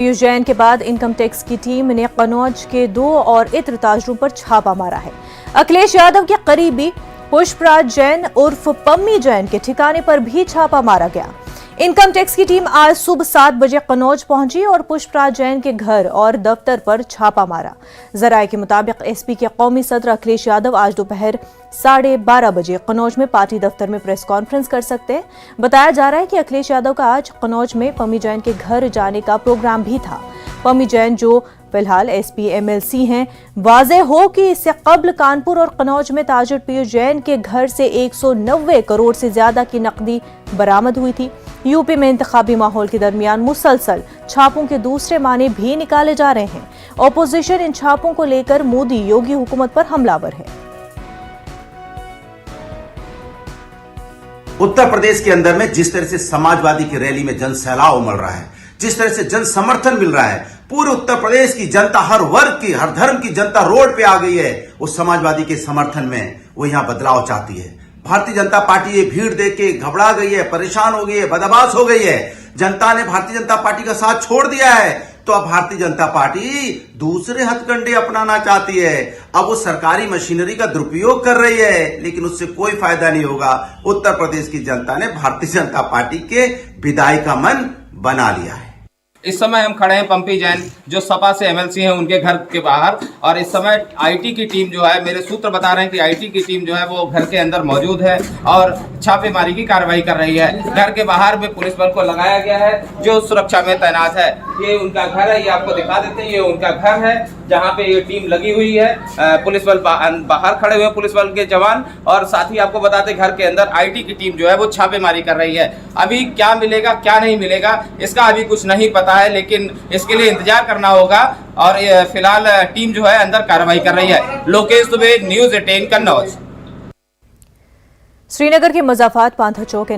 पीयूष जैन के बाद income tax की टीम ने कन्नौज के 2 और इत्र ताजरों पर छापा मारा है। अखिलेश यादव के करीबी पुष्पराज जैन उर्फ पम्मी जैन के ठिकाने पर भी छापा मारा गया। इनकम टैक्स की टीम आज सुबह 7 बजे कन्नौज पहुंची और पुष्पराज जैन के घर और दफ्तर पर छापा मारा। जराये के मुताबिक एसपी के कौमी सदर अखिलेश यादव आज दोपहर 12:30 बजे कन्नौज में पार्टी दफ्तर में प्रेस कॉन्फ्रेंस कर सकते हैं। बताया जा रहा है कि अखिलेश यादव का आज कन्नौज में पम्मी जैन के घर जाने का प्रोग्राम भी था। पम्मी जैन जो फिलहाल एसपी एमएलसी हैं, वाज़ेह हो कि इससे कबल कानपुर और कन्नौज में ताजिर पीयूष जैन के घर से 190 करोड़ से ज्यादा की नकदी बरामद हुई थी। यूपी में इंतखाबी माहौल के दरमियान मुसलसल छापों के दूसरे माने भी निकाले जा रहे हैं। ऑपोजिशन इन छापों को लेकर मोदी योगी हुकूमत पर हमलावर है। उत्तर प्रदेश के अंदर में जिस तरह से समाजवादी की रैली में जन सैलाब उमड़ रहा है, जिस तरह से जन समर्थन मिल रहा है, पूरे उत्तर प्रदेश की जनता, हर वर्ग की, हर धर्म की जनता रोड पे आ गई है। उस समाजवादी के समर्थन में वो यहाँ बदलाव चाहती है। भारतीय जनता पार्टी ये भीड़ देख के घबरा गई है, परेशान हो गई है, बदमाश हो गई है। जनता ने भारतीय जनता पार्टी का साथ छोड़ दिया है, तो अब भारतीय जनता पार्टी दूसरे हथकंडे अपनाना चाहती है। अब वो सरकारी मशीनरी का दुरुपयोग कर रही है, लेकिन उससे कोई फायदा नहीं होगा। उत्तर प्रदेश की जनता ने भारतीय जनता पार्टी के विदाई का मन बना लिया है। इस समय हम खड़े हैं पम्मी जैन जो सपा से एमएलसी हैं उनके घर के बाहर, और इस समय आईटी की टीम जो है, मेरे सूत्र बता रहे हैं कि आईटी की टीम जो है वो घर के अंदर मौजूद है और छापेमारी की कार्रवाई कर रही है। घर के बाहर में पुलिस बल को लगाया गया है जो सुरक्षा में तैनात है। ये उनका घर है, ये आपको दिखा देते हैं। ये उनका घर है जहाँ पे ये टीम लगी हुई है। पुलिस बल बाहर खड़े हुए हैं, पुलिस बल के जवान, और साथ ही आपको बताते घर के अंदर आईटी की टीम जो है वो छापेमारी कर रही है। अभी क्या मिलेगा क्या नहीं मिलेगा इसका अभी कुछ नहीं पता है, लेकिन इसके लिए इंतजार करना होगा। और फिलहाल टीम जो है अंदर कार्रवाई कर रही है। लोकेश दुबे, न्यूज़ 18 कन्नौज। श्रीनगर के मज़ाफात पांथा चौक